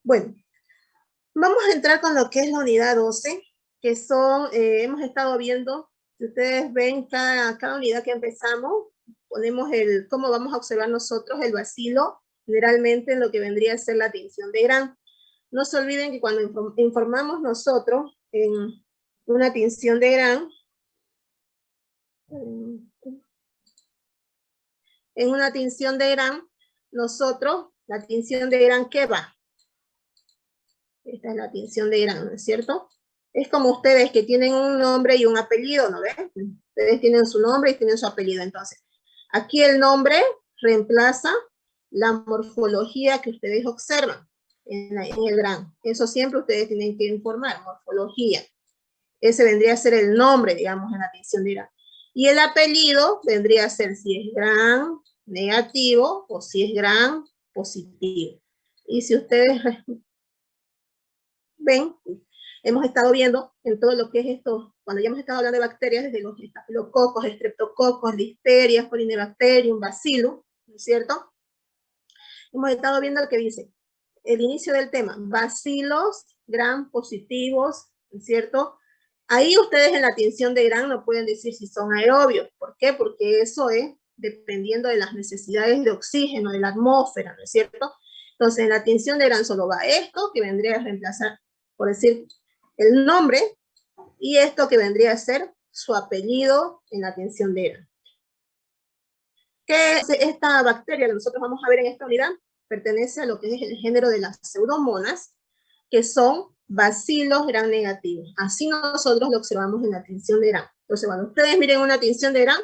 Bueno, vamos a entrar con lo que es la unidad 12, que son, hemos estado viendo, si ustedes ven cada unidad que empezamos, ponemos cómo vamos a observar nosotros el vacilo, generalmente en lo que vendría a ser la tinción de Gram. No se olviden que cuando informamos nosotros en una tinción de Gram, nosotros, la tinción de Gram, ¿qué va? Esta es la tinción de Gram, ¿no es cierto? Es como ustedes que tienen un nombre y un apellido, ¿no ven? Ustedes tienen su nombre y tienen su apellido. Entonces, aquí el nombre reemplaza la morfología que ustedes observan en el Gram. Eso siempre ustedes tienen que informar, morfología. Ese vendría a ser el nombre, digamos, en la tinción de Gram. Y el apellido vendría a ser si es Gram negativo o si es Gram positivo. Y si ustedes ven, hemos estado viendo en todo lo que es esto, cuando ya hemos estado hablando de bacterias, desde los estafilococos, estreptococos, listerias, Corynebacterium, bacillus, ¿no es cierto? Hemos estado viendo lo que dice el inicio del tema, bacilos gram positivos, ¿no es cierto? Ahí ustedes en la tinción de Gram no pueden decir si son aerobios. ¿Por qué? Porque eso es dependiendo de las necesidades de oxígeno de la atmósfera, ¿no es cierto? Entonces, en la tinción de Gram solo va esto, que vendría a reemplazar, por decir, el nombre, y esto que vendría a ser su apellido en la tinción de Gram. ¿Qué es esta bacteria que nosotros vamos a ver en esta unidad? Pertenece a lo que es el género de las pseudomonas, que son bacilos gram negativos. Así nosotros lo observamos en la tinción de Gram. Entonces, cuando ustedes miren una tinción de Gram,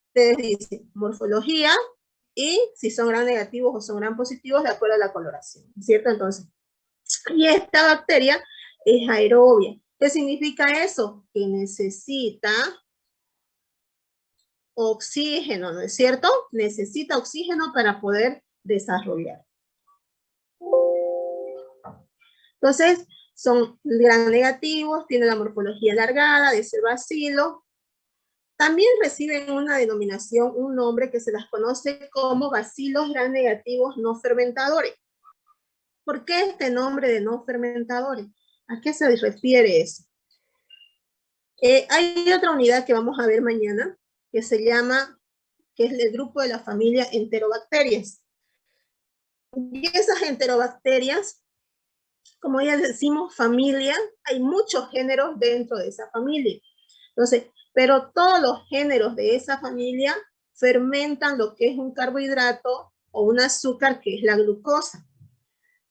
ustedes dicen morfología y si son gram negativos o son gram positivos de acuerdo a la coloración, ¿cierto? Entonces, y esta bacteria es aerobia. ¿Qué significa eso? Que necesita oxígeno, ¿no es cierto? Necesita oxígeno para poder desarrollar. Entonces, son gram negativos, tienen la morfología alargada de ser bacilo. También reciben una denominación, un nombre que se las conoce como bacilos gram negativos no fermentadores. ¿Por qué este nombre de no fermentadores? ¿A qué se refiere eso? Hay otra unidad que vamos a ver mañana, que se llama, que es el grupo de la familia Enterobacterias. Y esas enterobacterias, como ya decimos, familia, hay muchos géneros dentro de esa familia. Entonces, pero todos los géneros de esa familia fermentan lo que es un carbohidrato o un azúcar que es la glucosa,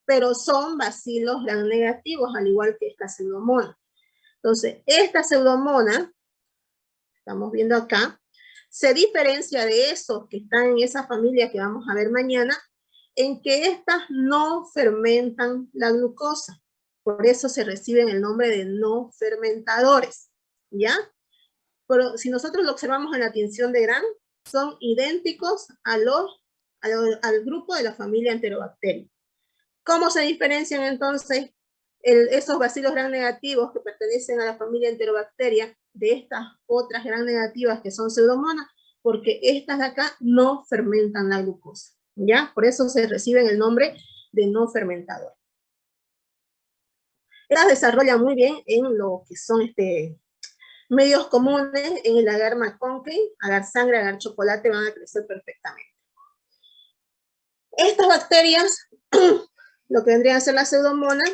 pero son bacilos gram negativos, al igual que esta pseudomona. Entonces, esta pseudomona, estamos viendo acá, se diferencia de esos que están en esa familia que vamos a ver mañana, en que estas no fermentan la glucosa. Por eso se reciben el nombre de no fermentadores, ¿ya? Pero si nosotros lo observamos en la tinción de Gram, son idénticos al grupo de la familia Enterobacteria. ¿Cómo se diferencian entonces esos bacilos gram negativos que pertenecen a la familia Enterobacteria de estas otras gram negativas que son pseudomonas? Porque estas de acá no fermentan la glucosa, ¿ya? Por eso se reciben el nombre de no fermentador. Estas desarrollan muy bien en lo que son medios comunes, en el agar McConkey, agar sangre, agar chocolate, van a crecer perfectamente. Estas bacterias, lo que vendrían a ser las pseudomonas,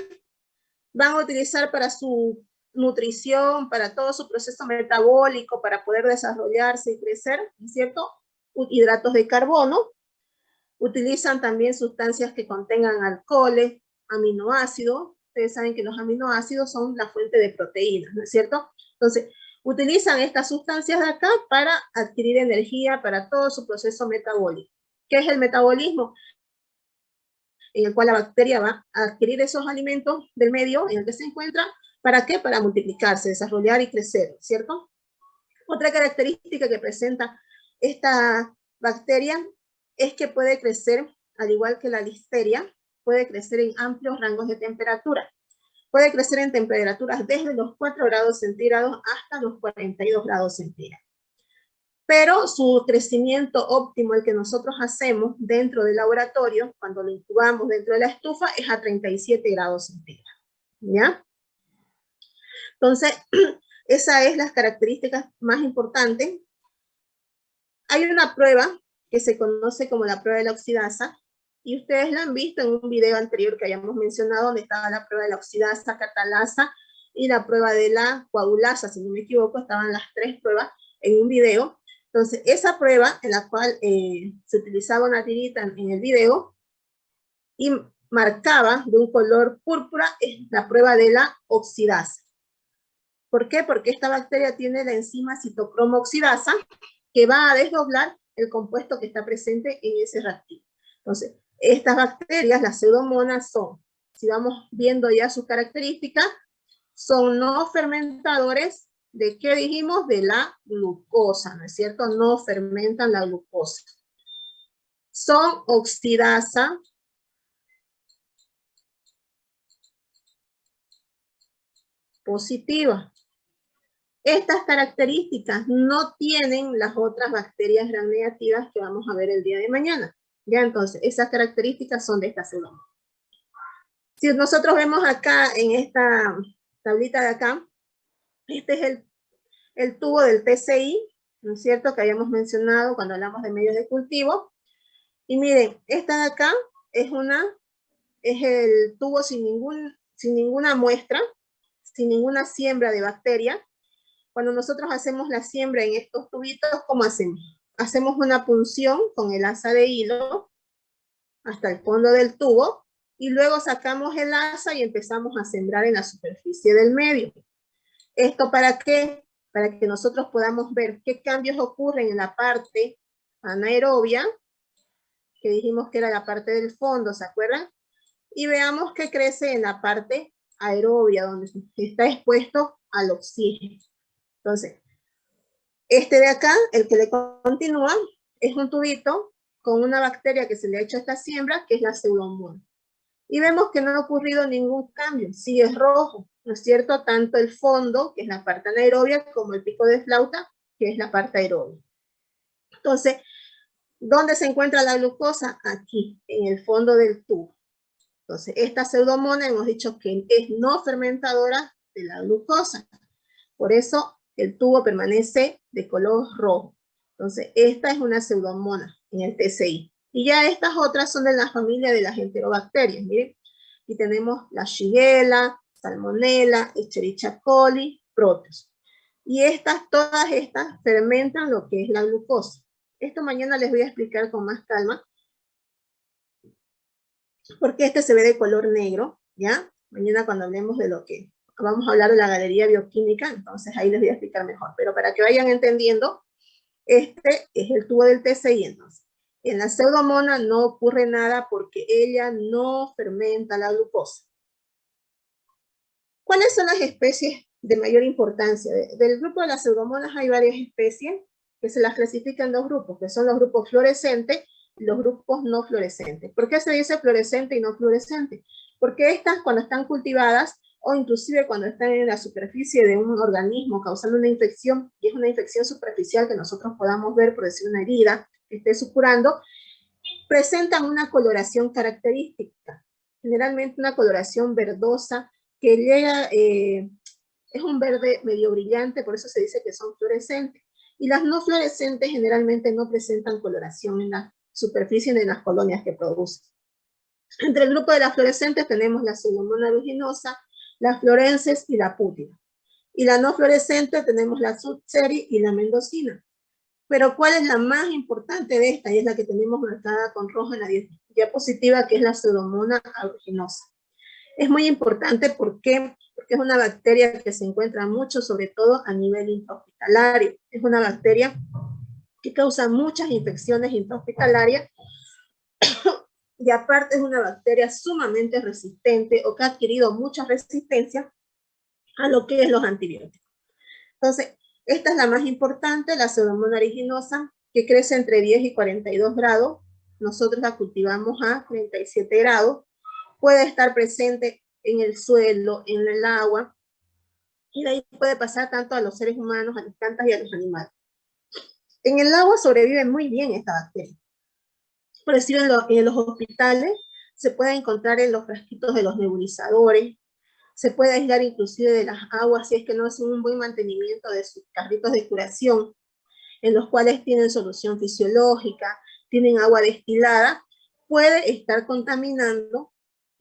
van a utilizar para su nutrición, para todo su proceso metabólico, para poder desarrollarse y crecer, ¿no es cierto? Hidratos de carbono. Utilizan también sustancias que contengan alcoholes, aminoácidos. Ustedes saben que los aminoácidos son la fuente de proteínas, ¿no es cierto? Entonces, utilizan estas sustancias de acá para adquirir energía para todo su proceso metabólico. ¿Qué es el metabolismo? En el cual la bacteria va a adquirir esos alimentos del medio en el que se encuentra. ¿Para qué? Para multiplicarse, desarrollar y crecer, ¿cierto? Otra característica que presenta esta bacteria es que puede crecer, al igual que la listeria, puede crecer en amplios rangos de temperatura. Puede crecer en temperaturas desde los 4 grados centígrados hasta los 42 grados centígrados. pero su crecimiento óptimo, el que nosotros hacemos dentro del laboratorio, cuando lo incubamos dentro de la estufa, es a 37 grados centígrados, ¿ya? Entonces, esa es las características más importantes. Hay una prueba que se conoce como la prueba de la oxidasa, y ustedes la han visto en un video anterior que hayamos mencionado, donde estaba la prueba de la oxidasa, catalasa, y la prueba de la coagulasa, si no me equivoco, estaban las tres pruebas en un video. Entonces, esa prueba en la cual se utilizaba una tirita en el video y marcaba de un color púrpura, es la prueba de la oxidasa. ¿Por qué? Porque esta bacteria tiene la enzima citocromo oxidasa que va a desdoblar el compuesto que está presente en ese reactivo. Entonces, estas bacterias, las pseudomonas, son, si vamos viendo ya sus características, son no fermentadores. ¿De qué dijimos? De la glucosa, ¿no es cierto? No fermentan la glucosa. Son oxidasa positiva. Estas características no tienen las otras bacterias gram negativas que vamos a ver el día de mañana. Ya, entonces, esas características son de esta pseudomonas. Si nosotros vemos acá en esta tablita de acá, este es el tubo del TCI, ¿no es cierto?, que habíamos mencionado cuando hablamos de medios de cultivo. Y miren, esta de acá es el tubo sin ninguna muestra, sin ninguna siembra de bacteria. Cuando nosotros hacemos la siembra en estos tubitos, ¿cómo hacemos? Hacemos una punción con el asa de hilo hasta el fondo del tubo, y luego sacamos el asa y empezamos a sembrar en la superficie del medio. ¿Esto para qué? Para que nosotros podamos ver qué cambios ocurren en la parte anaerobia, que dijimos que era la parte del fondo, ¿se acuerdan? Y veamos qué crece en la parte aerobia, donde está expuesto al oxígeno. Entonces, este de acá, el que le continúa, es un tubito con una bacteria que se le ha hecho a esta siembra, que es la Pseudomonas. Y vemos que no ha ocurrido ningún cambio, sí es rojo, ¿no es cierto? Tanto el fondo, que es la parte anaerobia, como el pico de flauta, que es la parte aerobia. Entonces, ¿dónde se encuentra la glucosa? Aquí, en el fondo del tubo. Entonces, esta pseudomonas hemos dicho que es no fermentadora de la glucosa. Por eso, el tubo permanece de color rojo. Entonces, esta es una pseudomonas en el TCI. Y ya estas otras son de la familia de las enterobacterias, miren. Y tenemos la Shigella, Salmonella, Escherichia coli, Proteus. Y todas estas fermentan lo que es la glucosa. Esto mañana les voy a explicar con más calma, porque este se ve de color negro, ¿ya? Mañana cuando hablemos de lo que vamos a hablar de la galería bioquímica, entonces ahí les voy a explicar mejor. Pero para que vayan entendiendo, este es el tubo del TCI, entonces. En la pseudomonas no ocurre nada porque ella no fermenta la glucosa. ¿Cuáles son las especies de mayor importancia? Del grupo de las pseudomonas hay varias especies que se las clasifican en dos grupos, que son los grupos fluorescentes y los grupos no fluorescentes. ¿Por qué se dice fluorescente y no fluorescente? Porque estas, cuando están cultivadas, o inclusive cuando están en la superficie de un organismo causando una infección, y es una infección superficial que nosotros podamos ver, por decir una herida que esté supurando, presentan una coloración característica, generalmente una coloración verdosa, que llega, es un verde medio brillante, por eso se dice que son fluorescentes. Y las no fluorescentes generalmente no presentan coloración en la superficie de las colonias que producen. Entre el grupo de las fluorescentes tenemos la Pseudomonas aeruginosa, las florenses y la pútida. Y la no fluorescente tenemos la Sutseri y la mendocina. Pero ¿cuál es la más importante de esta? Y es la que tenemos marcada con rojo en la diapositiva, que es la Pseudomonas aeruginosa. Es muy importante porque es una bacteria que se encuentra mucho, sobre todo a nivel intrahospitalario. Es una bacteria que causa muchas infecciones intrahospitalarias y aparte es una bacteria sumamente resistente o que ha adquirido mucha resistencia a lo que es los antibióticos. Entonces, esta es la más importante, la Pseudomonas aeruginosa, que crece entre 10 y 42 grados. Nosotros la cultivamos a 37 grados. Puede estar presente en el suelo, en el agua, y de ahí puede pasar tanto a los seres humanos, a las plantas y a los animales. En el agua sobrevive muy bien esta bacteria. Por decir, en los hospitales se puede encontrar en los frasquitos de los nebulizadores, se puede aislar inclusive de las aguas si es que no hacen un buen mantenimiento de sus carritos de curación, en los cuales tienen solución fisiológica, tienen agua destilada, puede estar contaminando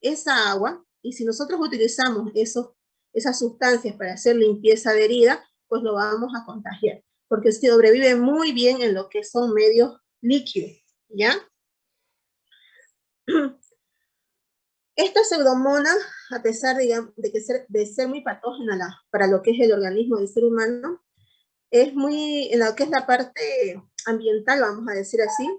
esa agua, y si nosotros utilizamos esas sustancias para hacer limpieza de herida, pues lo vamos a contagiar, porque sobrevive muy bien en lo que son medios líquidos, ¿ya? Esta pseudomonas, a pesar de ser muy patógena para lo que es el organismo del ser humano, es muy, en lo que es la parte ambiental, vamos a decir así,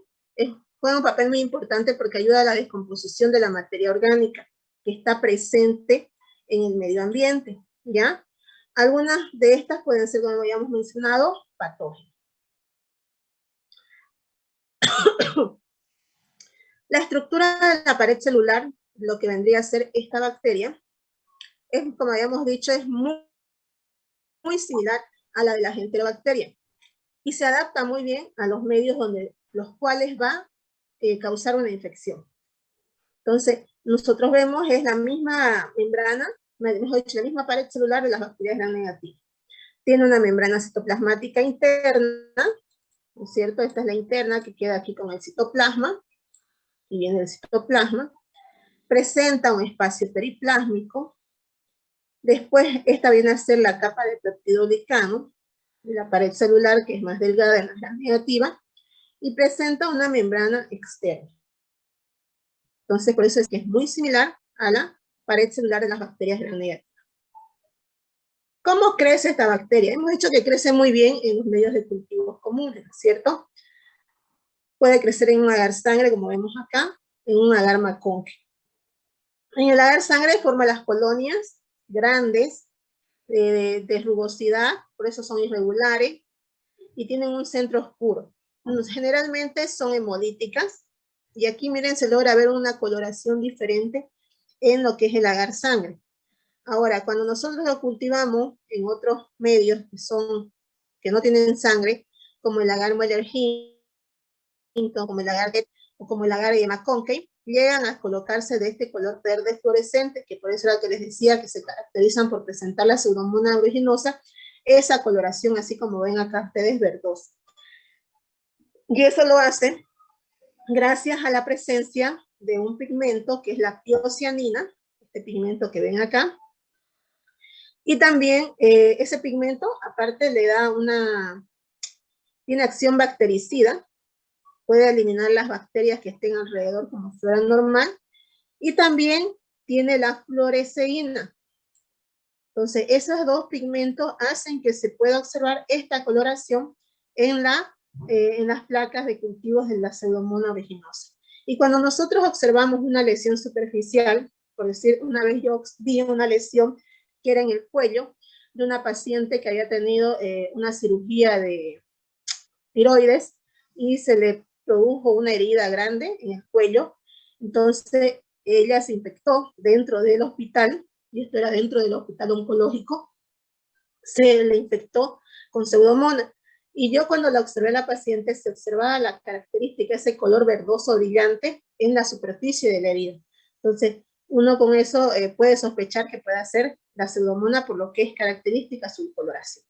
juega un papel muy importante porque ayuda a la descomposición de la materia orgánica que está presente en el medio ambiente, ¿ya? Algunas de estas pueden ser, como habíamos mencionado, patógenas. La estructura de la pared celular, lo que vendría a ser esta bacteria, es, como habíamos dicho, es muy similar a la de las enterobacterias y se adapta muy bien a los medios los cuales va a causar una infección. Entonces, nosotros vemos es la misma membrana, mejor dicho, la misma pared celular de las bacterias gram negativas. Tiene una membrana citoplasmática interna, ¿no es cierto? Esta es la interna que queda aquí con el citoplasma, y viene el citoplasma. Presenta un espacio periplásmico. Después, esta viene a ser la capa de peptidoglicano, de la pared celular, que es más delgada en la gram negativa, y presenta una membrana externa. Entonces, por eso es que es muy similar a la pared celular de las bacterias gram negativas. ¿Cómo crece esta bacteria? Hemos dicho que crece muy bien en los medios de cultivos comunes, ¿cierto? Puede crecer en un agar sangre, como vemos acá, en un agar maconque. En el agar sangre forma las colonias grandes, de rugosidad, por eso son irregulares, y tienen un centro oscuro. Generalmente son hemolíticas, y aquí miren, se logra ver una coloración diferente en lo que es el agar sangre. Ahora, cuando nosotros lo cultivamos en otros medios que no tienen sangre, como el agar Mueller-Hinton, como el agar o como el agar McConkey, llegan a colocarse de este color verde fluorescente, que por eso era que les decía que se caracterizan por presentar la pseudomonas aeruginosa, esa coloración, así como ven acá ustedes, verdosa. Y eso lo hace gracias a la presencia de un pigmento que es la tiocianina, este pigmento que ven acá. Y también ese pigmento, aparte, tiene acción bactericida, puede eliminar las bacterias que estén alrededor como si fuera normal, y también tiene la fluoresceína. Entonces, esos dos pigmentos hacen que se pueda observar esta coloración en las placas de cultivos de la pseudomonas aeruginosa. Y cuando nosotros observamos una lesión superficial, por decir, una vez yo vi una lesión que era en el cuello de una paciente que había tenido una cirugía de tiroides y se le produjo una herida grande en el cuello. Entonces ella se infectó dentro del hospital, y esto era dentro del hospital oncológico, se le infectó con pseudomonas. Y yo cuando la observé a la paciente, se observaba la característica, ese color verdoso brillante en la superficie de la herida. Entonces, uno con eso puede sospechar que puede ser la pseudomonas por lo que es característica su coloración.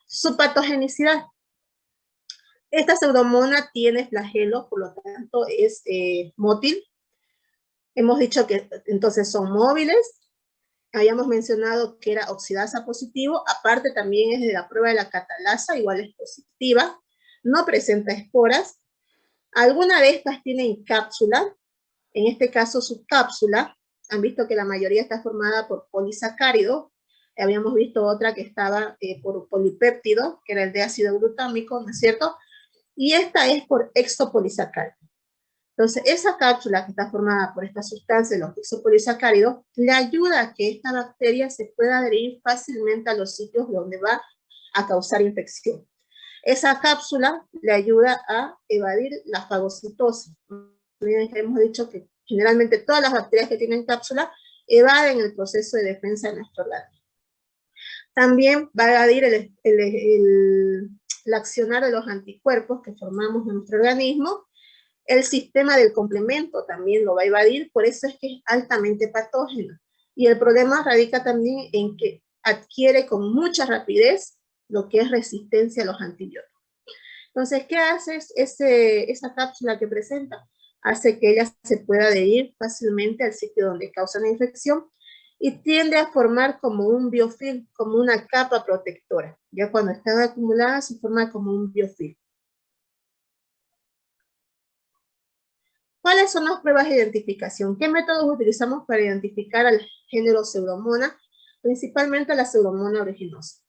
Su patogenicidad. Esta pseudomonas tiene flagelo, por lo tanto es mótil. Hemos dicho que entonces son móviles. Habíamos mencionado que era oxidasa positivo, aparte también es de la prueba de la catalasa, igual es positiva, no presenta esporas. Algunas de estas tienen cápsula, en este caso su cápsula, han visto que la mayoría está formada por polisacáridos, habíamos visto otra que estaba por polipéptido, que era el de ácido glutámico, ¿no es cierto? Y esta es por exopolisacáridos. Entonces, esa cápsula que está formada por esta sustancia, los exopolisacáridos, le ayuda a que esta bacteria se pueda adherir fácilmente a los sitios donde va a causar infección. Esa cápsula le ayuda a evadir la fagocitosis. Hemos dicho que generalmente todas las bacterias que tienen cápsula evaden el proceso de defensa de nuestro organismo. También va a evadir el accionar de los anticuerpos que formamos en nuestro organismo. El sistema del complemento también lo va a evadir, por eso es que es altamente patógeno. Y el problema radica también en que adquiere con mucha rapidez lo que es resistencia a los antibióticos. Entonces, ¿qué hace esa cápsula que presenta? Hace que ella se pueda adherir fácilmente al sitio donde causa la infección y tiende a formar como un biofilm, como una capa protectora. Ya cuando están acumuladas se forma como un biofilm. ¿Cuáles son las pruebas de identificación? ¿Qué métodos utilizamos para identificar al género Pseudomonas? Principalmente la Pseudomonas aeruginosa.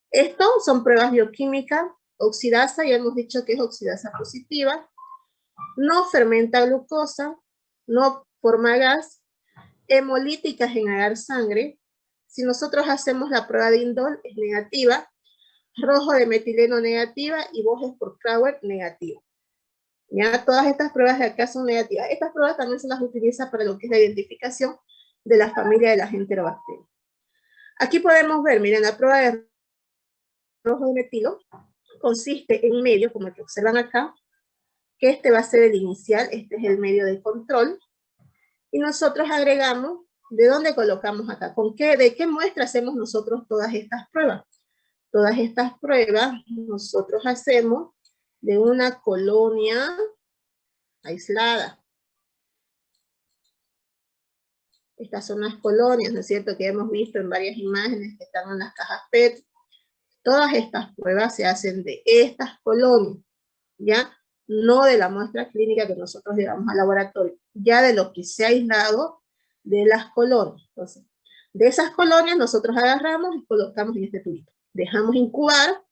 Esto son pruebas bioquímicas, oxidasa, ya hemos dicho que es oxidasa positiva, no fermenta glucosa, no forma gas, hemolíticas en agar sangre. Si nosotros hacemos la prueba de indol, es negativa, rojo de metileno negativa y Bojes por Crauer negativa. Ya todas estas pruebas de acá son negativas. Estas pruebas también se las utiliza para lo que es la identificación de la familia de las enterobacterias. Aquí podemos ver, miren, la prueba de rojo de metilo consiste en un medio, como el que observan acá, que este va a ser el inicial, este es el medio de control, y nosotros agregamos, ¿de dónde colocamos acá? ¿De qué muestra hacemos nosotros todas estas pruebas? Todas estas pruebas nosotros hacemos de una colonia aislada. Estas son las colonias, ¿no es cierto?, que hemos visto en varias imágenes que están en las cajas PET. Todas estas pruebas se hacen de estas colonias, ¿ya? No de la muestra clínica que nosotros llevamos al laboratorio, ya de lo que se ha aislado de las colonias. Entonces, de esas colonias nosotros agarramos y colocamos en este tubito. Dejamos incubar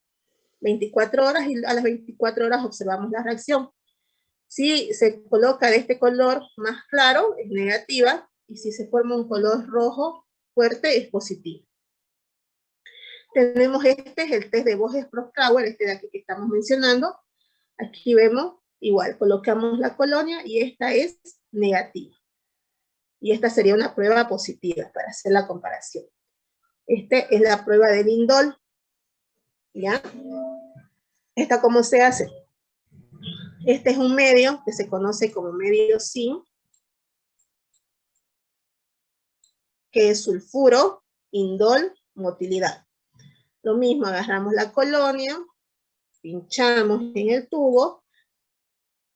24 horas y a las 24 horas observamos la reacción. Si se coloca de este color más claro, es negativa, y si se forma un color rojo fuerte, es positivo. Tenemos este, es el test de Bojes-Crauer, este de aquí que estamos mencionando. Aquí vemos, igual, colocamos la colonia y esta es negativa. Y esta sería una prueba positiva para hacer la comparación. Esta es la prueba del indol. ¿Ya? ¿Esta cómo se hace? Este es un medio que se conoce como medio zinc, que es sulfuro, indol, motilidad. Lo mismo, agarramos la colonia, pinchamos en el tubo,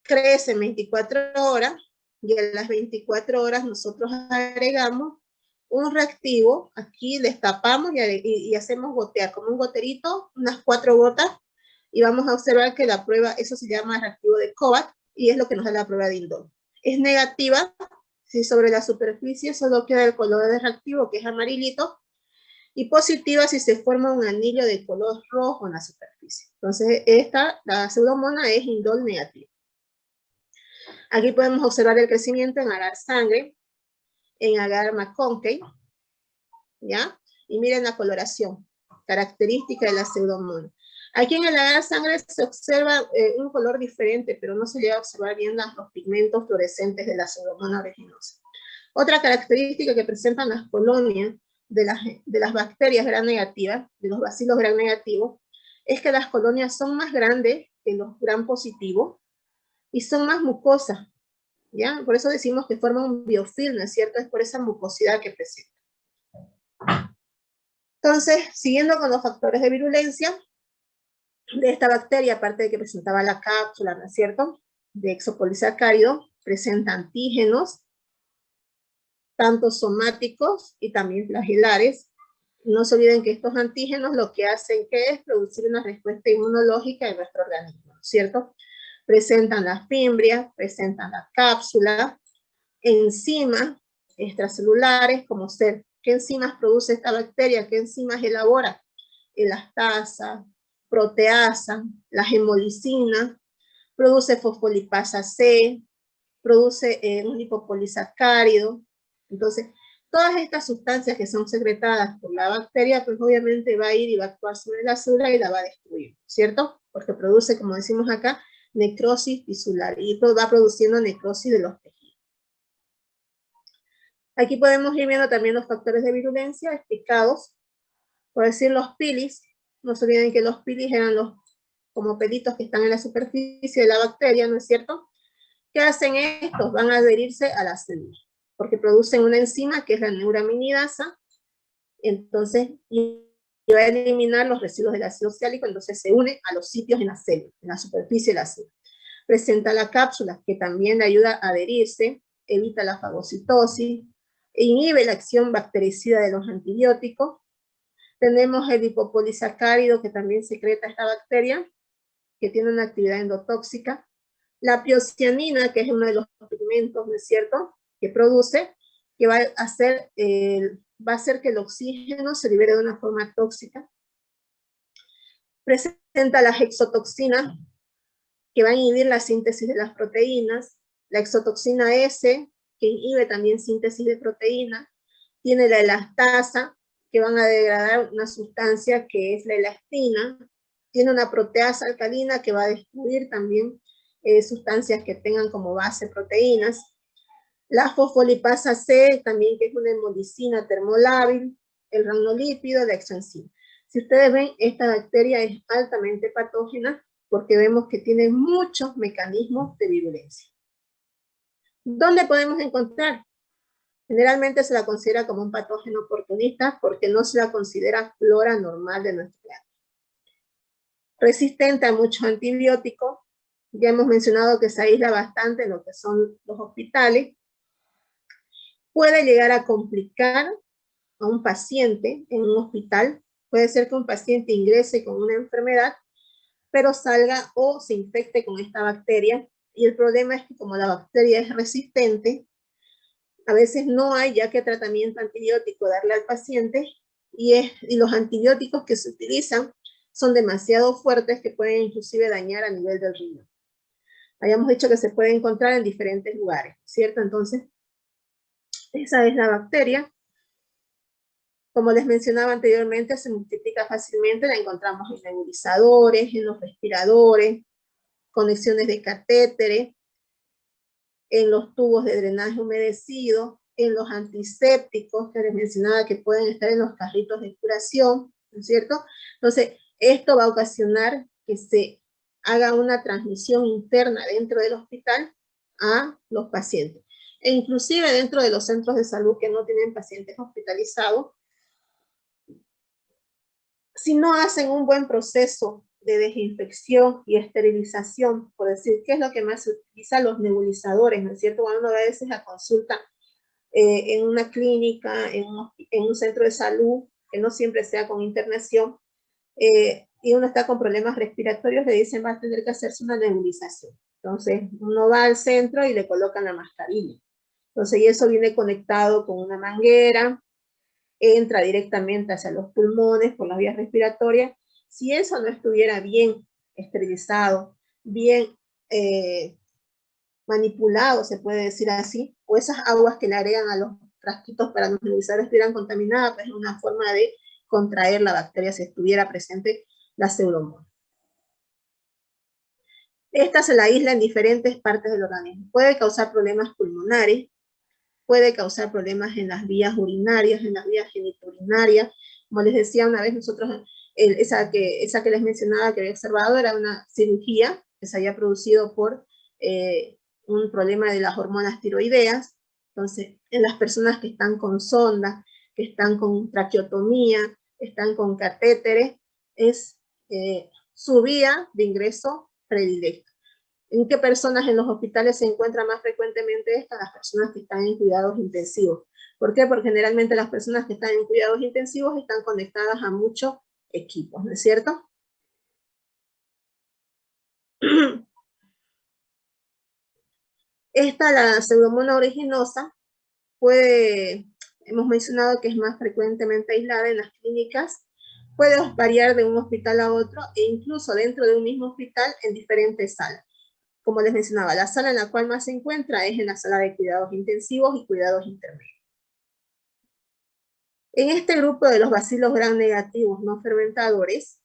crece 24 horas, y a las 24 horas nosotros agregamos un reactivo, aquí destapamos y hacemos gotear, como un goterito, unas 4 gotas, y vamos a observar que la prueba, eso se llama reactivo de Kovac, y es lo que nos da la prueba de indol. Es negativa si sobre la superficie solo queda el color de reactivo, que es amarillito, y positiva si se forma un anillo de color rojo en la superficie. Entonces, la Pseudomonas es indol negativa. Aquí podemos observar el crecimiento en agar sangre, en agar McConkey, ¿ya? Y miren la coloración, característica de la Pseudomonas. Aquí en el agar sangre se observa un color diferente, pero no se llega a observar bien los pigmentos fluorescentes de la Pseudomonas aeruginosa. Otra característica que presentan las colonias de las bacterias gram negativas, de los bacilos gram negativos, es que las colonias son más grandes que los gram positivos y son más mucosas, ¿ya? Por eso decimos que forman un biofilm, ¿no es cierto? Es por esa mucosidad que presenta. Entonces, siguiendo con los factores de virulencia de esta bacteria, aparte de que presentaba la cápsula, ¿no es cierto?, de exopolisacárido, presenta antígenos, tanto somáticos y también flagellares. No se olviden que estos antígenos lo que hacen que es producir una respuesta inmunológica en nuestro organismo, ¿cierto? Presentan las fimbrias, presentan la cápsula, enzimas extracelulares, como ser, ¿qué enzimas produce esta bacteria? ¿Qué enzimas elabora? Elastasa, proteasa, la hemolicina, produce fosfolipasa C, produce un lipopolisacárido. Entonces, todas estas sustancias que son secretadas por la bacteria, pues obviamente va a ir y va a actuar sobre la célula y la va a destruir, ¿cierto? Porque produce, como decimos acá, necrosis tisular y va produciendo necrosis de los tejidos. Aquí podemos ir viendo también los factores de virulencia explicados Por decir los pilis, no se olviden que los pilis eran los como pelitos que están en la superficie de la bacteria, ¿no es cierto? ¿Qué hacen estos? Van a adherirse a la célula, porque producen una enzima que es la neuraminidasa, entonces y va a eliminar los residuos del ácido oxálico, entonces se une a los sitios en la célula, en la superficie de la célula. Presenta la cápsula, que también le ayuda a adherirse, evita la fagocitosis, inhibe la acción bactericida de los antibióticos. Tenemos el lipopolisacárido, que también secreta esta bacteria, que tiene una actividad endotóxica. La piocianina, que es uno de los pigmentos, ¿no es cierto?, que produce, que va a hacer que el oxígeno se libere de una forma tóxica. Presenta la hexotoxina, que va a inhibir la síntesis de las proteínas. La exotoxina S, que inhibe también síntesis de proteínas. Tiene la elastasa, que van a degradar una sustancia que es la elastina. Tiene una proteasa alcalina que va a destruir también sustancias que tengan como base proteínas. La fosfolipasa C, también que es una hemolicina termolábil. El ranolípido, la exoenzima. Si ustedes ven, esta bacteria es altamente patógena porque vemos que tiene muchos mecanismos de virulencia. ¿Dónde podemos encontrar? Generalmente se la considera como un patógeno oportunista porque no se la considera flora normal de nuestro planeta. Resistente a muchos antibióticos. Ya hemos mencionado que se aísla bastante en lo que son los hospitales. Puede llegar a complicar a un paciente en un hospital. Puede ser que un paciente ingrese con una enfermedad, pero salga o se infecte con esta bacteria. Y el problema es que como la bacteria es resistente, a veces no hay ya que tratamiento antibiótico darle al paciente y los antibióticos que se utilizan son demasiado fuertes que pueden inclusive dañar a nivel del riñón. Habíamos dicho que se puede encontrar en diferentes lugares, ¿cierto? Entonces, esa es la bacteria. Como les mencionaba anteriormente, se multiplica fácilmente, la encontramos en nebulizadores, en los respiradores, conexiones de catéteres, en los tubos de drenaje humedecido, en los antisépticos que les mencionaba que pueden estar en los carritos de curación, ¿no es cierto? Entonces, esto va a ocasionar que se haga una transmisión interna dentro del hospital a los pacientes. E inclusive dentro de los centros de salud que no tienen pacientes hospitalizados, si no hacen un buen proceso de desinfección y esterilización, por decir, ¿qué es lo que más se utiliza? Los nebulizadores, ¿no es cierto? Cuando uno va a veces a consulta en una clínica, en un centro de salud, que no siempre sea con internación, y uno está con problemas respiratorios, le dicen va a tener que hacerse una nebulización. Entonces, uno va al centro y le colocan la mascarilla. Entonces, y eso viene conectado con una manguera, entra directamente hacia los pulmones por las vías respiratorias. Si eso no estuviera bien esterilizado, bien manipulado, se puede decir así, o esas aguas que le agregan a los frasquitos para no nebulizar estuvieran contaminadas, pues es una forma de contraer la bacteria si estuviera presente la pseudomonas. Esta se la aísla en diferentes partes del organismo. Puede causar problemas pulmonares, puede causar problemas en las vías urinarias, en las vías genitourinarias. Como les decía una vez, nosotros, esa que les mencionaba que había observado, era una cirugía que se había producido por un problema de las hormonas tiroideas. Entonces, en las personas que están con sonda, que están con traqueotomía, están con catéteres, es su vía de ingreso predilecta. ¿En qué personas en los hospitales se encuentra más frecuentemente esta? Las personas que están en cuidados intensivos. ¿Por qué? Porque generalmente las personas que están en cuidados intensivos están conectadas a muchos equipos, ¿no es cierto? Esta, la pseudomonas aeruginosa, hemos mencionado que es más frecuentemente aislada en las clínicas, puede variar de un hospital a otro e incluso dentro de un mismo hospital en diferentes salas. Como les mencionaba, la sala en la cual más se encuentra es en la sala de cuidados intensivos y cuidados intermedios. En este grupo de los bacilos gram negativos no fermentadores,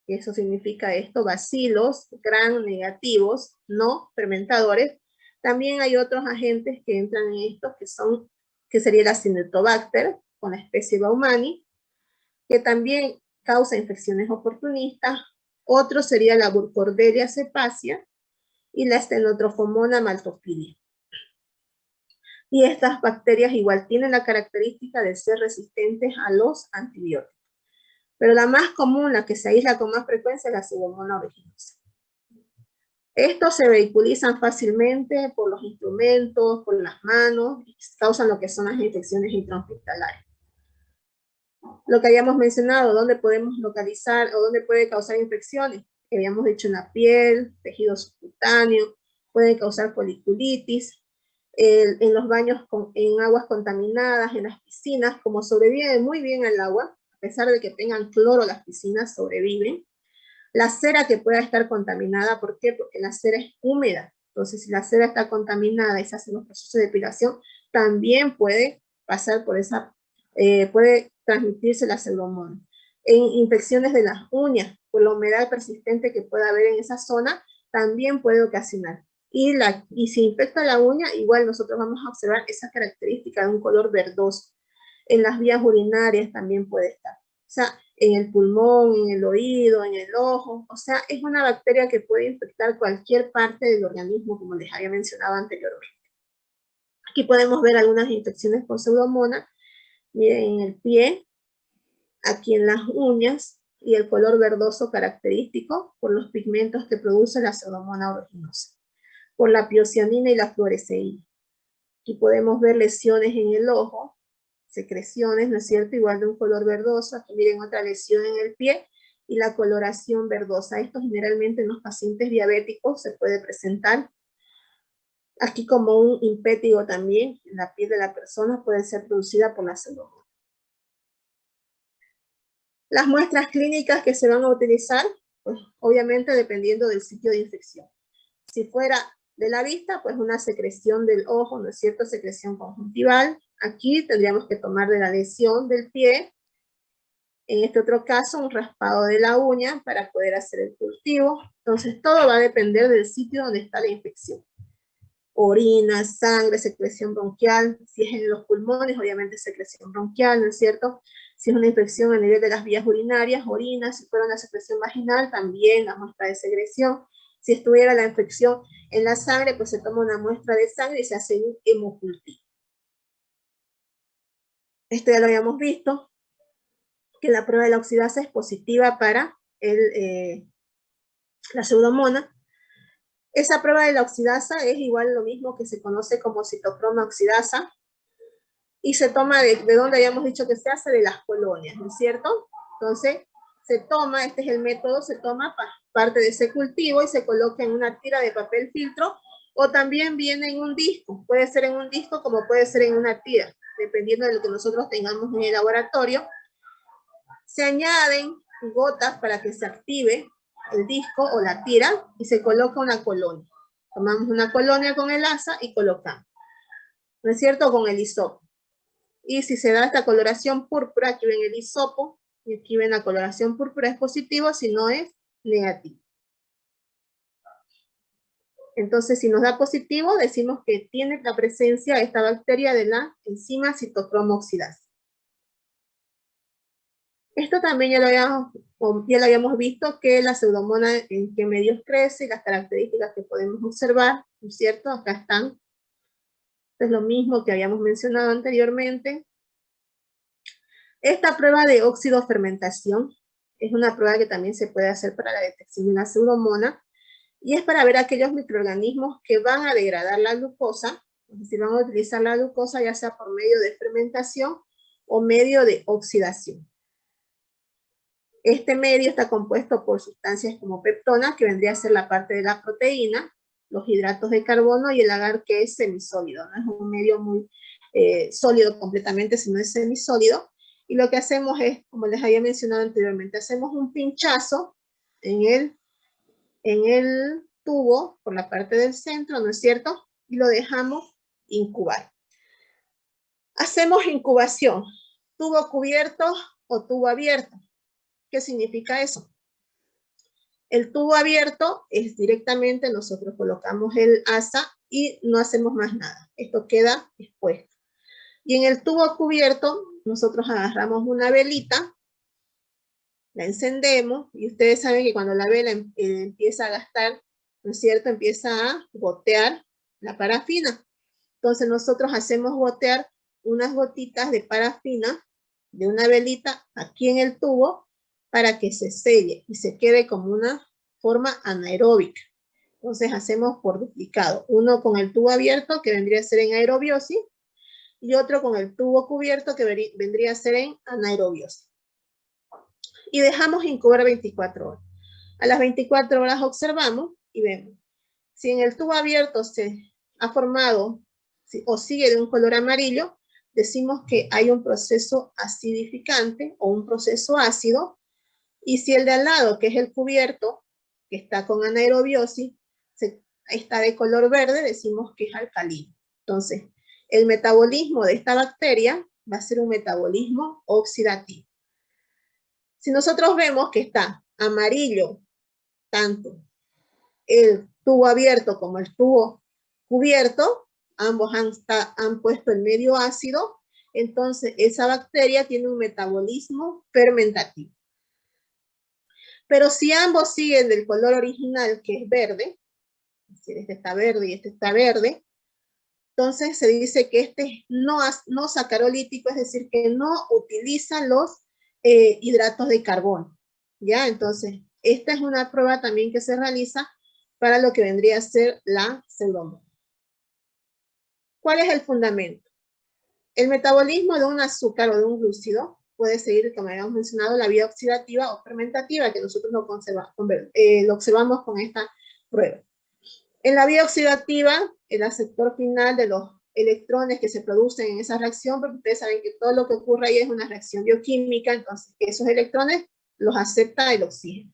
eso significa esto, bacilos gram negativos no fermentadores, también hay otros agentes que entran en estos que sería la Acinetobacter con la especie Baumannii, que también causa infecciones oportunistas. Otro sería la Burkholderia cepacia y la Stenotrophomonas maltophilia. Y estas bacterias igual tienen la característica de ser resistentes a los antibióticos. Pero la más común, la que se aísla con más frecuencia, es la Pseudomonas aeruginosa. Estos se vehiculizan fácilmente por los instrumentos, por las manos, y causan lo que son las infecciones intrahospitalarias. Lo que habíamos mencionado, dónde podemos localizar o dónde puede causar infecciones. Habíamos dicho en la piel, tejido subcutáneo, puede causar foliculitis, en los baños en aguas contaminadas, en las piscinas, como sobreviven muy bien al agua, a pesar de que tengan cloro, las piscinas sobreviven. La cera que pueda estar contaminada, ¿por qué? Porque la cera es húmeda. Entonces, si la cera está contaminada y se hacen los procesos de depilación, también puede pasar por esa, puede transmitirse la pseudomonas. En infecciones de las uñas, por la humedad persistente que pueda haber en esa zona, también puede ocasionar. Y si infecta la uña, igual nosotros vamos a observar esa característica de un color verdoso. En las vías urinarias también puede estar. O sea, en el pulmón, en el oído, en el ojo. O sea, es una bacteria que puede infectar cualquier parte del organismo, como les había mencionado anteriormente. Aquí podemos ver algunas infecciones por pseudomonas. Miren, en el pie, aquí en las uñas, y el color verdoso característico por los pigmentos que produce la pseudomonas aeruginosa, por la piocianina y la fluoresceína. Aquí podemos ver lesiones en el ojo, secreciones, ¿no es cierto? Igual de un color verdoso. Aquí miren otra lesión en el pie y la coloración verdosa. Esto generalmente en los pacientes diabéticos se puede presentar. Aquí como un impétigo también en la piel de la persona puede ser producida por la pseudomonas. Las muestras clínicas que se van a utilizar, pues obviamente dependiendo del sitio de infección. Si fuera de la vista, pues una secreción del ojo, ¿no es cierto? Secreción conjuntival. Aquí tendríamos que tomar de la lesión del pie. En este otro caso, un raspado de la uña para poder hacer el cultivo. Entonces, todo va a depender del sitio donde está la infección. Orina, sangre, secreción bronquial. Si es en los pulmones, obviamente secreción bronquial, ¿no es cierto? Si es una infección a nivel de las vías urinarias, orina. Si fuera una secreción vaginal, también la muestra de secreción. Si estuviera la infección en la sangre, pues se toma una muestra de sangre y se hace un hemocultivo. Esto ya lo habíamos visto, que la prueba de la oxidasa es positiva para la pseudomonas. Esa prueba de la oxidasa es igual lo mismo que se conoce como citocroma oxidasa, y se toma de donde habíamos dicho que se hace, de las colonias, ¿no es cierto? Entonces, se toma, este es el método, se toma parte de ese cultivo y se coloca en una tira de papel filtro, o también viene en un disco, puede ser en un disco como puede ser en una tira, dependiendo de lo que nosotros tengamos en el laboratorio. Se añaden gotas para que se active el disco o la tira y se coloca una colonia. Tomamos una colonia con el asa y colocamos, ¿no es cierto? Con el hisopo. Y si se da esta coloración púrpura, aquí ven el hisopo, y aquí ven la coloración púrpura, es positivo, si no es negativo. Entonces, si nos da positivo, decimos que tiene la presencia de esta bacteria de la enzima citocromo oxidasa. Esto también ya lo habíamos visto, que la pseudomonas en qué medios crece, las características que podemos observar, ¿no es cierto? Acá están. Es lo mismo que habíamos mencionado anteriormente. Esta prueba de óxido-fermentación es una prueba que también se puede hacer para la detección de una pseudomonas, y es para ver aquellos microorganismos que van a degradar la glucosa, es decir, van a utilizar la glucosa ya sea por medio de fermentación o medio de oxidación. Este medio está compuesto por sustancias como peptona, que vendría a ser la parte de la proteína, los hidratos de carbono y el agar, que es semisólido. No es un medio muy sólido completamente, sino es semisólido. Y lo que hacemos es, como les había mencionado anteriormente, hacemos un pinchazo en el tubo por la parte del centro, ¿no es cierto? Y lo dejamos incubar. Hacemos incubación, tubo cubierto o tubo abierto. ¿Qué significa eso? El tubo abierto es directamente, nosotros colocamos el asa y no hacemos más nada. Esto queda expuesto. Y en el tubo cubierto, nosotros agarramos una velita la encendemos, y ustedes saben que cuando la vela empieza a gastar, ¿no es cierto?, empieza a gotear la parafina. Entonces nosotros hacemos gotear unas gotitas de parafina de una velita aquí en el tubo para que se selle y se quede como una forma anaeróbica. Entonces hacemos por duplicado, uno con el tubo abierto que vendría a ser en aerobiosis y otro con el tubo cubierto que vendría a ser en anaerobiosis. Y dejamos incubar 24 horas. A las 24 horas observamos y vemos si en el tubo abierto se ha formado o sigue de un color amarillo, decimos que hay un proceso acidificante o un proceso ácido, y si el de al lado, que es el cubierto, que está con anaerobiosis, está de color verde, decimos que es alcalino. Entonces, el metabolismo de esta bacteria va a ser un metabolismo oxidativo. Si nosotros vemos que está amarillo, tanto el tubo abierto como el tubo cubierto, ambos han puesto el medio ácido, entonces esa bacteria tiene un metabolismo fermentativo. Pero si ambos siguen del color original, que es verde, es decir, este está verde y este está verde, entonces se dice que este no sacarolítico, es decir, que no utiliza los hidratos de carbono, ¿ya? Entonces, esta es una prueba también que se realiza para lo que vendría a ser la pseudomonas. ¿Cuál es el fundamento? El metabolismo de un azúcar o de un glúcido puede seguir, como habíamos mencionado, la vía oxidativa o fermentativa, que nosotros lo observamos con esta prueba. En la vía oxidativa, el aceptor final de los electrones que se producen en esa reacción, porque ustedes saben que todo lo que ocurre ahí es una reacción bioquímica, entonces esos electrones los acepta el oxígeno.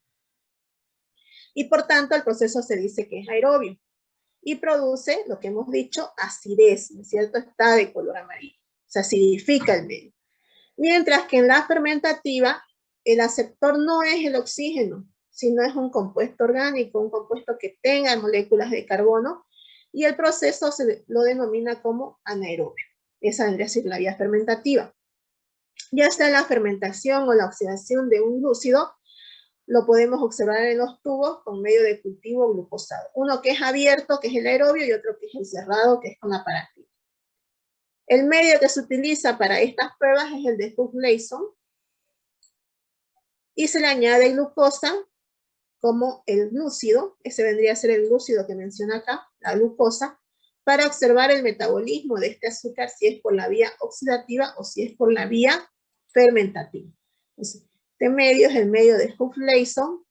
Y por tanto, el proceso se dice que es aerobio y produce, lo que hemos dicho, acidez, ¿no es cierto? Está de color amarillo, se acidifica el medio. Mientras que en la fermentativa, el aceptor no es el oxígeno, sino es un compuesto orgánico, un compuesto que tenga moléculas de carbono, y el proceso se lo denomina como anaerobio. Esa vendría a ser la vía fermentativa. Ya sea la fermentación o la oxidación de un glúcido, lo podemos observar en los tubos con medio de cultivo glucosado. Uno que es abierto, que es el aerobio, y otro que es el cerrado, que es con la parafina. El medio que se utiliza para estas pruebas es el de Huff-Leyson, y se le añade glucosa como el glúcido, ese vendría a ser el glúcido que menciona acá, la glucosa, para observar el metabolismo de este azúcar, si es por la vía oxidativa o si es por la vía fermentativa. Entonces, este medio es el medio de Huff-Leyson,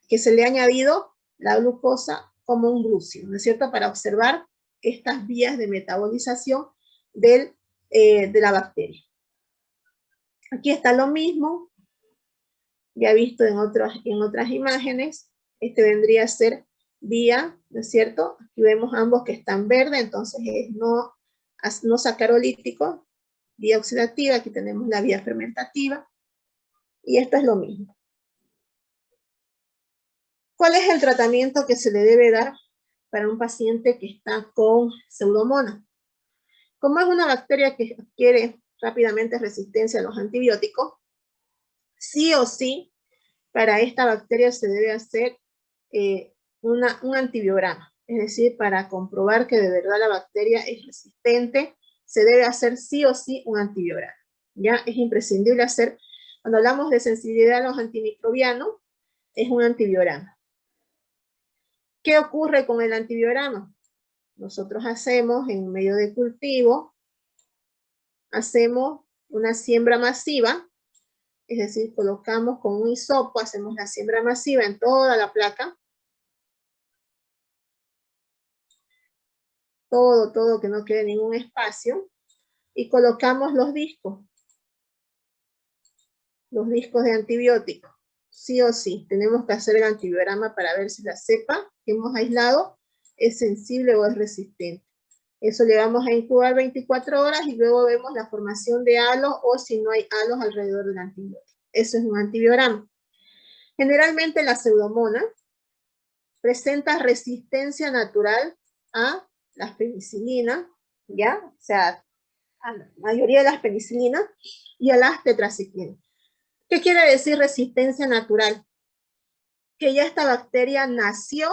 que se le ha añadido la glucosa como un glúcido, ¿no es cierto?, para observar estas vías de metabolización de la bacteria. Aquí está lo mismo, ya visto en otras imágenes. Este vendría a ser vía, ¿no es cierto? Aquí vemos ambos que están verdes, entonces es no sacarolítico, vía oxidativa. Aquí tenemos la vía fermentativa, y esto es lo mismo. ¿Cuál es el tratamiento que se le debe dar para un paciente que está con pseudomonas? Como es una bacteria que adquiere rápidamente resistencia a los antibióticos, sí o sí, para esta bacteria se debe hacer un antibiograma. Es decir, para comprobar que de verdad la bacteria es resistente, se debe hacer sí o sí un antibiograma. Ya es imprescindible hacer, cuando hablamos de sensibilidad a los antimicrobianos, es un antibiograma. ¿Qué ocurre con el antibiograma? Nosotros hacemos en medio de cultivo, hacemos una siembra masiva, es decir, colocamos con un hisopo, hacemos la siembra masiva en toda la placa, todo, que no quede ningún espacio, y colocamos los discos de antibiótico. Sí o sí, tenemos que hacer el antibiograma para ver si la cepa que hemos aislado es sensible o es resistente. Eso le vamos a incubar 24 horas y luego vemos la formación de halos o si no hay halos alrededor del antibiótico. Eso es un antibiograma. Generalmente la pseudomonas presenta resistencia natural a las penicilinas, ¿ya? O sea, a la mayoría de las penicilinas y a las tetraciclinas. ¿Qué quiere decir resistencia natural? Que ya esta bacteria nació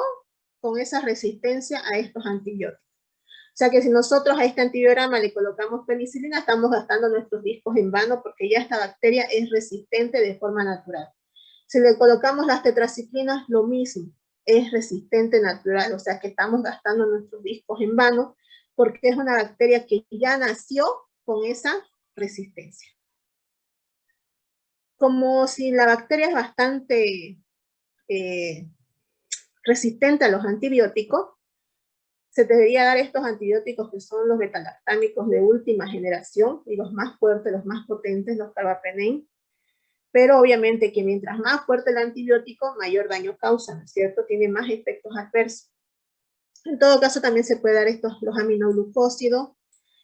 con esa resistencia a estos antibióticos. O sea que si nosotros a este antibiograma le colocamos penicilina, estamos gastando nuestros discos en vano porque ya esta bacteria es resistente de forma natural. Si le colocamos las tetraciclinas, lo mismo, es resistente natural, o sea que estamos gastando nuestros discos en vano porque es una bacteria que ya nació con esa resistencia. Como si la bacteria es bastante resistente a los antibióticos, se debería dar estos antibióticos que son los betalactámicos de última generación y los más fuertes, los más potentes, los carbapenem. Pero obviamente que mientras más fuerte el antibiótico, mayor daño causa, ¿no es cierto? Tiene más efectos adversos. En todo caso, también se puede dar los aminoglucósidos,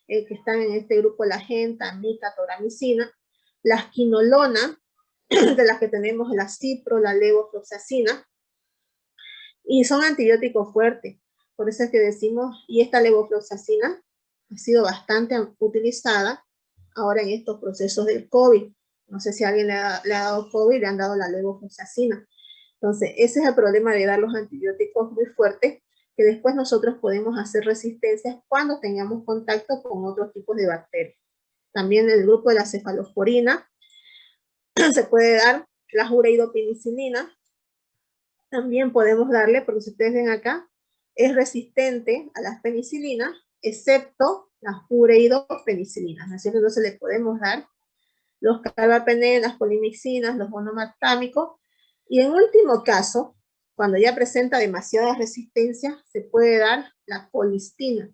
que están en este grupo, la genta, mica, toramicina, las quinolonas, de las que tenemos la cipro, la levofloxacina, y son antibióticos fuertes. Por eso es que decimos, y esta levofloxacina ha sido bastante utilizada ahora en estos procesos del COVID. No sé si a alguien le ha dado COVID y le han dado la levofloxacina. Entonces, ese es el problema de dar los antibióticos muy fuertes, que después nosotros podemos hacer resistencias cuando tengamos contacto con otros tipos de bacterias. También el grupo de la cefalosporina, se puede dar la ureidopenicilina, también podemos darle, porque si ustedes ven acá, es resistente a las penicilinas, excepto las ureidopenicilinas, ¿no es cierto? Entonces le podemos dar los carbapenem, las polimixinas, los monomartámicos, y en último caso, cuando ya presenta demasiada resistencia, se puede dar la colistina,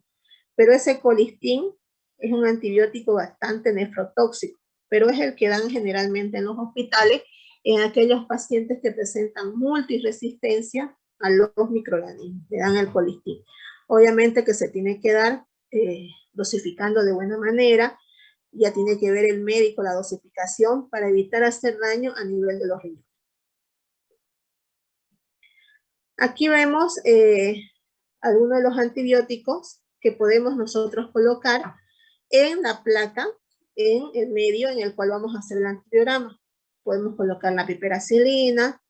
pero ese colistín es un antibiótico bastante nefrotóxico, pero es el que dan generalmente en los hospitales en aquellos pacientes que presentan multiresistencia a los microorganismos, le dan el colistín. Obviamente que se tiene que dar dosificando de buena manera, ya tiene que ver el médico la dosificación para evitar hacer daño a nivel de los riñones. Aquí vemos algunos de los antibióticos que podemos nosotros colocar en la placa, en el medio en el cual vamos a hacer el antibiograma. Podemos colocar la piperacilina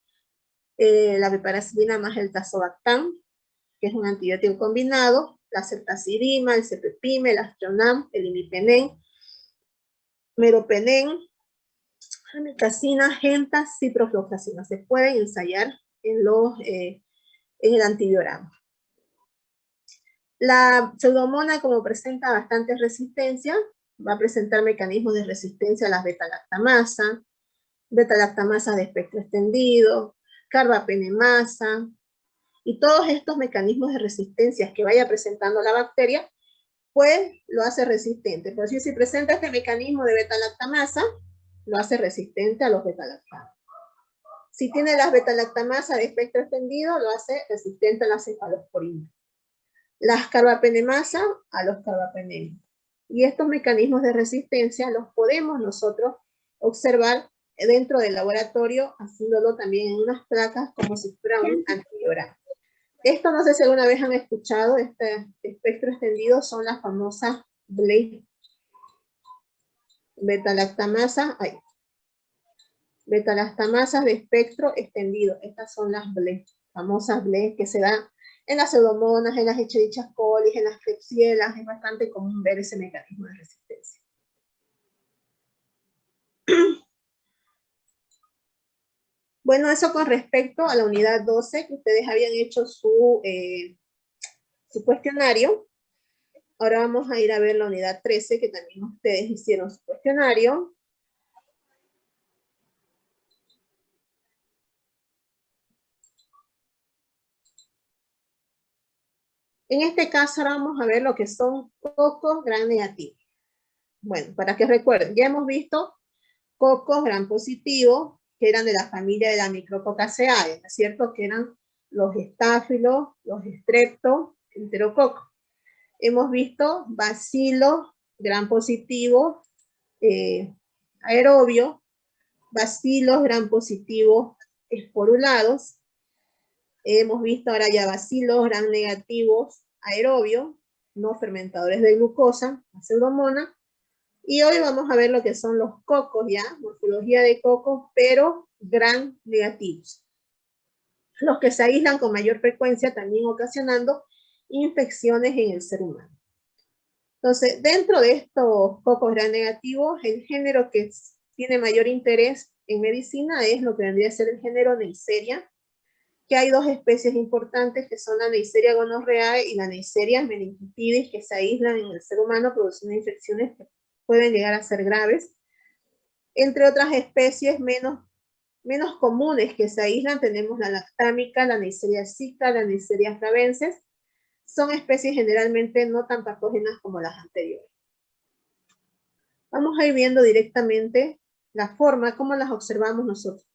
más el tazobactam, que es un antibiótico combinado, la ceftazidima, el cepepime, el astronam, el imipenem, meropenem, amikacina, genta, ciprofloxacina. Se pueden ensayar en el antibiograma. La pseudomona, como presenta bastante resistencia, va a presentar mecanismos de resistencia a las beta-lactamasa de espectro extendido, carbapenemasa, y todos estos mecanismos de resistencia que vaya presentando la bacteria, pues lo hace resistente. Por decir, si presenta este mecanismo de beta-lactamasa, lo hace resistente a los beta-lactamos. Si tiene las beta-lactamasa de espectro extendido, lo hace resistente a la cefalosporina. Las carbapenemasa a los carbapenem. Y estos mecanismos de resistencia los podemos nosotros observar dentro del laboratorio, haciéndolo también en unas placas como si fuera un antibiograma. Esto no sé si alguna vez han escuchado, este espectro extendido son las famosas BLE. Beta-lactamasas de espectro extendido. Estas son las BLE, famosas BLE, que se dan en las pseudomonas, en las Escherichia coli, en las Klebsiella. Es bastante común ver ese mecanismo de resistencia. Bueno, eso con respecto a la unidad 12, que ustedes habían hecho su cuestionario. Ahora vamos a ir a ver la unidad 13, que también ustedes hicieron su cuestionario. En este caso ahora vamos a ver lo que son cocos gram negativos. Bueno, para que recuerden, ya hemos visto cocos gram positivos, que eran de la familia de la Micrococaceae, ¿no es cierto? Que eran los estáfilos, los estreptos, enterococos. Hemos visto bacilos gram positivos, aerobios, bacilos gram positivos esporulados. Hemos visto ahora ya bacilos gram negativos aerobios, no fermentadores de glucosa, la pseudomona, Y hoy vamos a ver lo que son los cocos, ¿ya? Morfología de cocos, pero gram negativos. Los que se aíslan con mayor frecuencia, también ocasionando infecciones en el ser humano. Entonces, dentro de estos cocos gram negativos, el género que tiene mayor interés en medicina es lo que vendría a ser el género Neisseria, que hay dos especies importantes que son la Neisseria gonorrhoeae y la Neisseria meningitidis, que se aíslan en el ser humano produciendo infecciones que pueden llegar a ser graves. Entre otras especies menos comunes que se aíslan tenemos la lactámica, la Neisseria zika, la Neisseria flavensis. Son especies generalmente no tan patógenas como las anteriores. Vamos a ir viendo directamente la forma, cómo las observamos nosotros.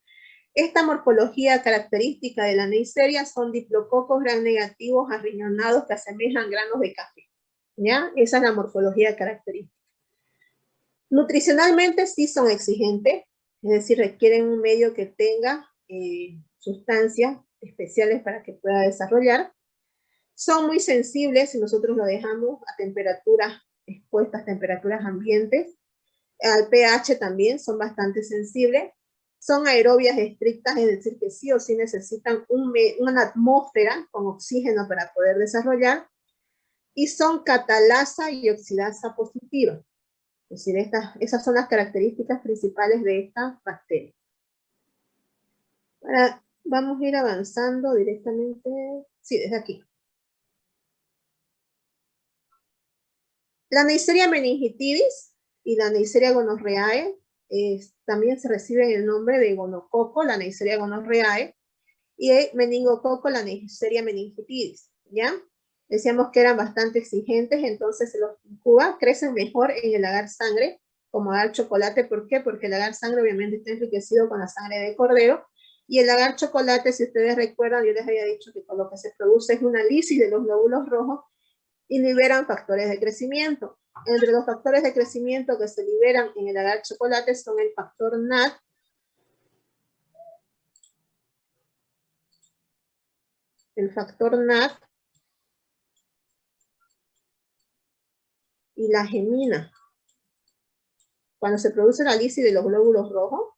Esta morfología característica de la Neisseria son diplococos gram negativos arriñonados que asemejan granos de café. ¿Ya? Esa es la morfología característica. Nutricionalmente sí son exigentes, es decir, requieren un medio que tenga sustancias especiales para que pueda desarrollar. Son muy sensibles si nosotros lo dejamos a temperaturas expuestas, temperaturas ambientes. Al pH también son bastante sensibles. Son aerobias estrictas, es decir, que sí o sí necesitan una atmósfera con oxígeno para poder desarrollar. Y son catalasa y oxidasa positiva. Es decir, esas son las características principales de esta bacteria. Vamos a ir avanzando directamente. Sí, desde aquí. La Neisseria meningitidis y la Neisseria gonorrhoeae también se reciben el nombre de gonococo, la Neisseria gonorrhoeae, y meningococo, la Neisseria meningitidis, ¿ya? Decíamos que eran bastante exigentes, entonces se los incuba, crecen mejor en el agar sangre, como agar chocolate. ¿Por qué? Porque el agar sangre obviamente está enriquecido con la sangre de cordero, y el agar chocolate, si ustedes recuerdan, yo les había dicho que con lo que se produce es una lisis de los glóbulos rojos, y liberan factores de crecimiento. Entre los factores de crecimiento que se liberan en el agar chocolate son el factor NAD, y la gemina. Cuando se produce la lisis de los glóbulos rojos,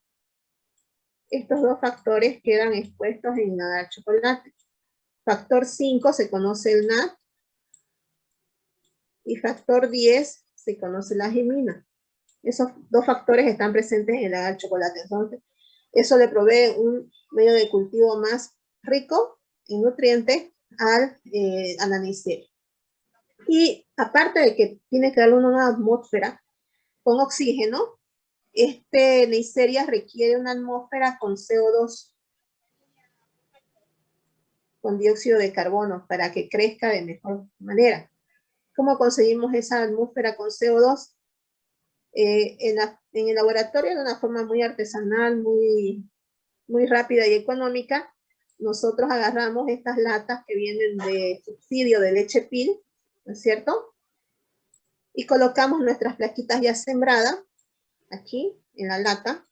estos dos factores quedan expuestos en el agar chocolate. Factor 5 se conoce el NAD, y factor 10 se conoce la gemina. Esos dos factores están presentes en el agar chocolate. Entonces, eso le provee un medio de cultivo más rico en nutrientes a la Neisseria. Y aparte de que tiene que darle una atmósfera con oxígeno, Neisseria requiere una atmósfera con CO2, con dióxido de carbono, para que crezca de mejor manera. ¿Cómo conseguimos esa atmósfera con CO2? En el laboratorio, de una forma muy artesanal, muy rápida y económica, nosotros agarramos estas latas que vienen de subsidio de leche PIL, ¿no es cierto? Y colocamos nuestras plaquitas ya sembradas aquí en la lata,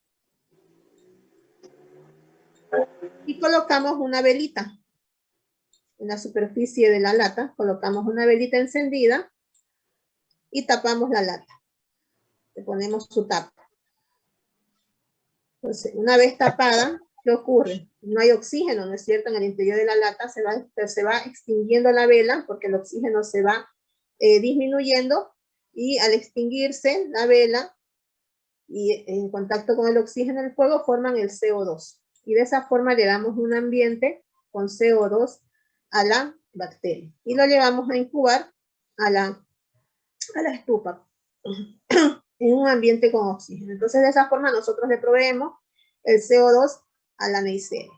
y colocamos una velita en la superficie de la lata, colocamos una velita encendida y tapamos la lata. Le ponemos su tapa. Entonces, una vez tapada, ¿qué ocurre? No hay oxígeno, ¿no es cierto? En el interior de la lata se va extinguiendo la vela, porque el oxígeno se va disminuyendo, y al extinguirse la vela y en contacto con el oxígeno del fuego, forman el CO2. Y de esa forma le damos un ambiente con CO2 a la bacteria. Y lo llevamos a incubar a la estufa en un ambiente con oxígeno. Entonces, de esa forma nosotros le proveemos el CO2 a la Neisseria.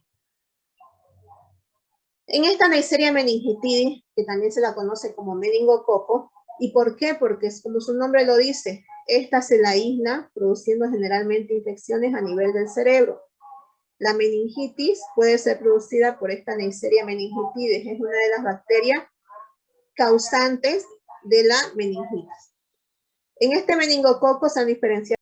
En esta Neisseria meningitidis, que también se la conoce como meningococo, ¿y por qué? Porque como su nombre lo dice, esta se la aísla, produciendo generalmente infecciones a nivel del cerebro. La meningitis puede ser producida por esta Neisseria meningitidis, es una de las bacterias causantes de la meningitis. En este meningococo se han diferenciado